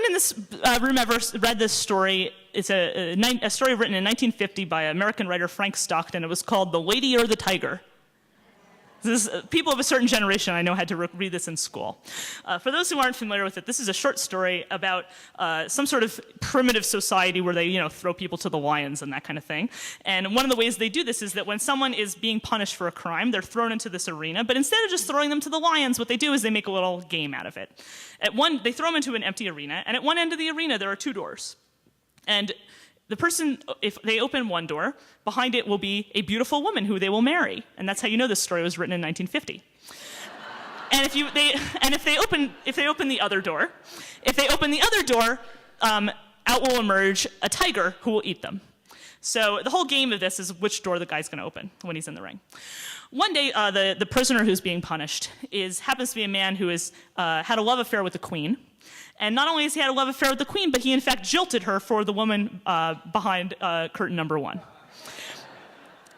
anyone in this room ever read this story? It's a story written in 1950 by American writer Frank Stockton. It was called The Lady or the Tiger. People of a certain generation, I know, had to read this in school. For those who aren't familiar with it, this is a short story about some sort of primitive society where they, throw people to the lions and that kind of thing. And one of the ways they do this is that when someone is being punished for a crime, they're thrown into this arena. But instead of just throwing them to the lions, what they do is they make a little game out of it. They throw them into an empty arena, and at one end of the arena there are two doors. And the person, if they open one door, behind it will be a beautiful woman who they will marry. And that's how you know this story was written in 1950. And if they open the other door, out will emerge a tiger who will eat them. So the whole game of this is which door the guy's going to open when he's in the ring. One day, the prisoner who's being punished happens to be a man who has had a love affair with the queen. And not only has he had a love affair with the queen, but he in fact jilted her for the woman behind curtain number 1.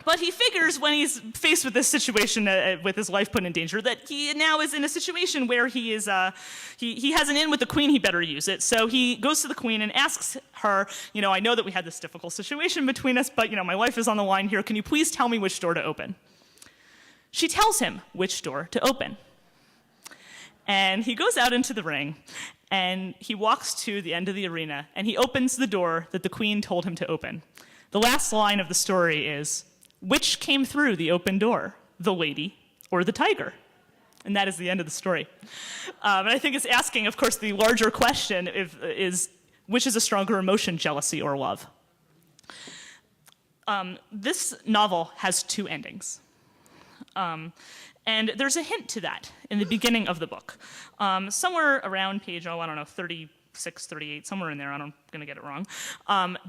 But he figures when he's faced with this situation with his life put in danger that he now is in a situation where he has an in with the queen, he better use it. So he goes to the queen and asks her, I know that we had this difficult situation between us, but my life is on the line here. Can you please tell me which door to open? She tells him which door to open. And he goes out into the ring, and he walks to the end of the arena, and he opens the door that the queen told him to open. The last line of the story is, which came through the open door, the lady or the tiger? And that is the end of the story. And I think it's asking, of course, the larger question is which is a stronger emotion, jealousy or love? This novel has 2 endings. And there's a hint to that in the beginning of the book. Somewhere around page, 36, 38, somewhere in there, I'm going to get it wrong.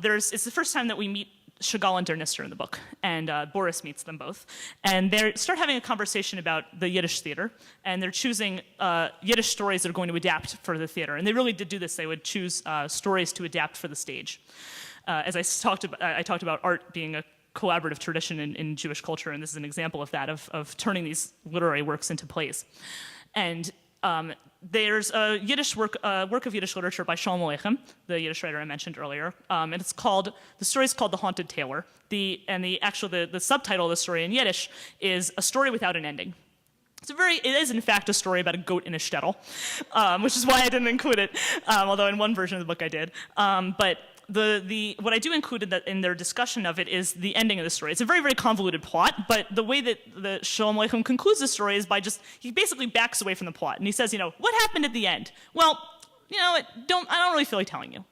It's the first time that we meet Chagall and Der Nister in the book, and Boris meets them both. And they start having a conversation about the Yiddish theater, and they're choosing Yiddish stories that are going to adapt for the theater. And they really did do this. They would choose stories to adapt for the stage. As I talked about art being a collaborative tradition in Jewish culture, and this is an example of that, of turning these literary works into plays. And there's a Yiddish work of Yiddish literature by Shalom Aleichem, the Yiddish writer I mentioned earlier, and the story is called The Haunted Tailor. The subtitle of the story in Yiddish is A Story Without an Ending. It is in fact a story about a goat in a shtetl, which is why I didn't include it, although in one version of the book I did. But what I do include in their discussion of it is the ending of the story. It's a very, very convoluted plot, but the way that the Shalom Aleichem concludes the story is he basically backs away from the plot, and he says, what happened at the end? Well, I don't really feel like telling you.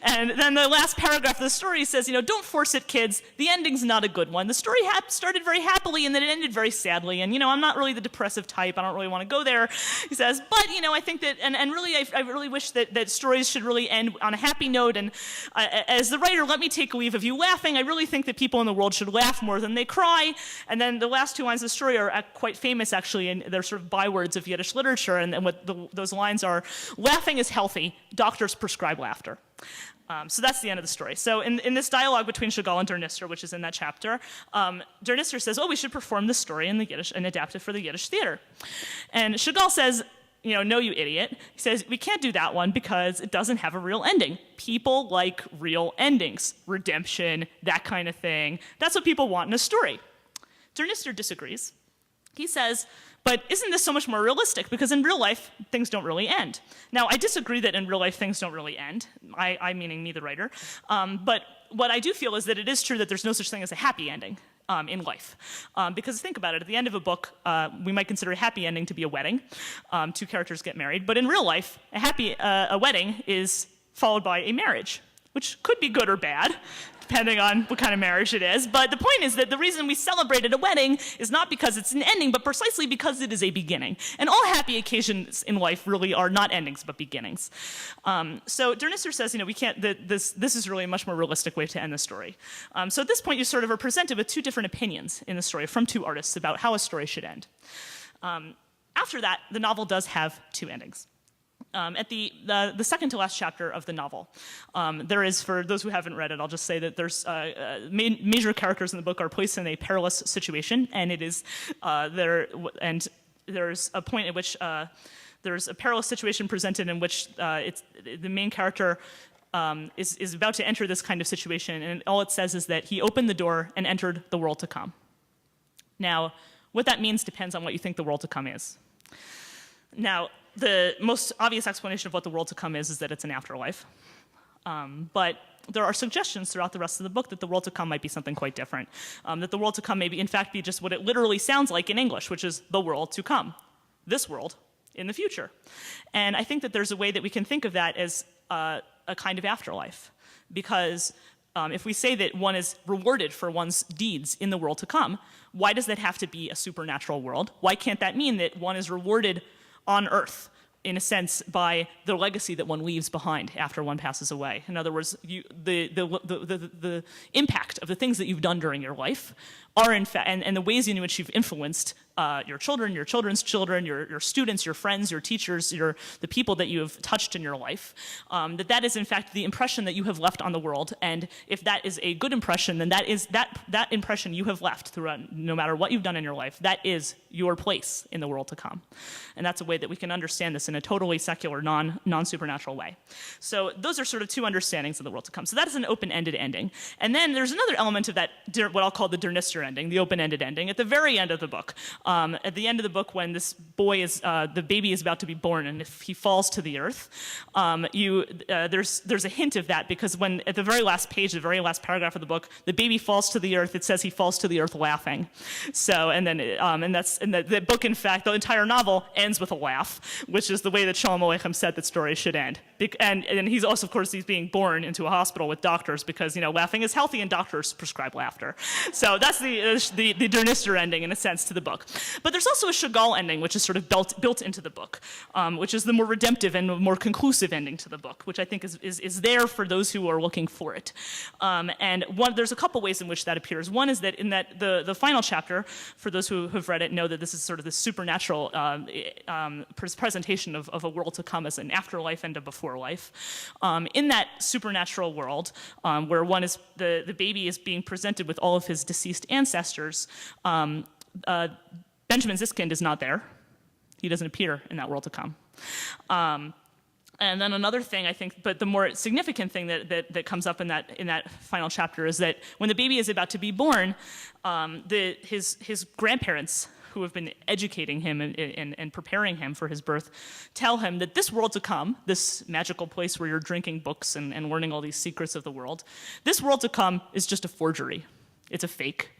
And then the last paragraph of the story says, don't force it, kids. The ending's not a good one. The story started very happily, and then it ended very sadly. And, I'm not really the depressive type. I don't really want to go there, he says. But, I think that, and really, I really wish that stories should really end on a happy note. And as the writer, let me take leave of you laughing. I really think that people in the world should laugh more than they cry. And then the last 2 lines of the story are quite famous, actually, and they're sort of bywords of Yiddish literature. And what those lines are, laughing is healthy. Doctors prescribe laughter. So that's the end of the story. So in this dialogue between Chagall and Der Nister, which is in that chapter, Der Nister says, we should perform this story in the Yiddish and adapt it for the Yiddish theater. And Chagall says, no, you idiot. He says, we can't do that one because it doesn't have a real ending. People like real endings, redemption, that kind of thing. That's what people want in a story. Der Nister disagrees. He says, but isn't this so much more realistic? Because in real life, things don't really end. Now, I disagree that in real life things don't really end, I meaning me, the writer. But what I do feel is that it is true that there's no such thing as a happy ending in life. Because think about it, at the end of a book, we might consider a happy ending to be a wedding. 2 characters get married. But in real life, a wedding is followed by a marriage, which could be good or bad, depending on what kind of marriage it is. But the point is that the reason we celebrated a wedding is not because it's an ending, but precisely because it is a beginning. And all happy occasions in life really are not endings, but beginnings. So Der Nister says, we can't, this is really a much more realistic way to end the story. So at this point, you sort of are presented with 2 different opinions in the story from 2 artists about how a story should end. After that, the novel does have 2 endings. At the second to last chapter of the novel, there is, for those who haven't read it, I'll just say that there's major characters in the book are placed in a perilous situation, and it is there's a point at which There's a perilous situation presented in which the main character is about to enter this kind of situation, and all it says is that he opened the door and entered the world to come. Now, what that means depends on what you think the world to come is. Now, the most obvious explanation of what the world to come is that it's an afterlife. But there are suggestions throughout the rest of the book that the world to come might be something quite different. That the world to come may be, in fact, be just what it literally sounds like in English, which is the world to come. This world in the future. And I think that there's a way that we can think of that as a kind of afterlife. Because if we say that one is rewarded for one's deeds in the world to come, why does that have to be a supernatural world? Why can't that mean that one is rewarded on Earth, in a sense, by the legacy that one leaves behind after one passes away? In other words, the impact of the things that you've done during your life are, in fact, and the ways in which you've influenced your children, your children's children, your students, your friends, your teachers, the people that you have touched in your life, that is, in fact, the impression that you have left on the world. And if that is a good impression, then that impression you have left throughout, no matter what you've done in your life, that is your place in the world to come. And that's a way that we can understand this in a totally secular, non-supernatural way. So those are sort of two understandings of the world to come. So that is an open-ended ending. And then there's another element of that, what I'll call the Der Nister ending, the open-ended ending, at the very end of the book. At the end of the book, when this boy the baby is about to be born, and if he falls to the earth, there's a hint of that, because when at the very last page, the very last paragraph of the book, the baby falls to the earth, it says he falls to the earth laughing. So, and then the book, in fact, the entire novel ends with a laugh, which is the way that Shalom Aleichem said that story should end. And he's also, of course, he's being born into a hospital with doctors, because laughing is healthy and doctors prescribe laughter. So that's the Der Nister ending, in a sense, to the book. But there's also a Chagall ending, which is sort of built into the book, which is the more redemptive and more conclusive ending to the book, which I think is there for those who are looking for it. And there's a couple ways in which that appears. One is that in the final chapter, for those who have read it, know that this is sort of the supernatural presentation of a world to come as an afterlife and a before life. In that supernatural world, where the baby is being presented with all of his deceased ancestors, Benjamin Ziskind is not there. He doesn't appear in that world to come. And then another thing, I think, but the more significant thing that comes up in that final chapter is that when the baby is about to be born, his grandparents, who have been educating him and preparing him for his birth, tell him that this world to come, this magical place where you're drinking books and learning all these secrets of the world, this world to come is just a forgery. It's a fake.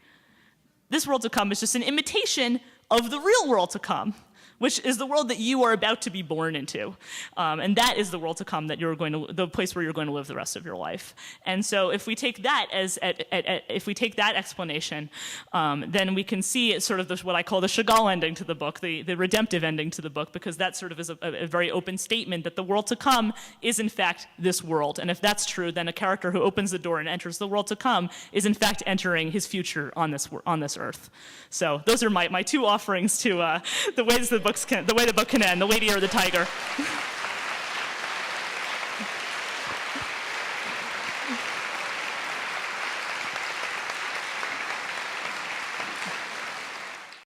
This world to come is just an imitation of the real world to come, which is the world that you are about to be born into. And that is the world to come, that the place where you're going to live the rest of your life. And so if we take that if we take that explanation, then we can see it's sort of what I call the Chagall ending to the book, the redemptive ending to the book, because that sort of is a very open statement that the world to come is in fact this world. And if that's true, then a character who opens the door and enters the world to come is in fact entering his future on this earth. So those are my two offerings to the way the book can end, The Lady or the Tiger.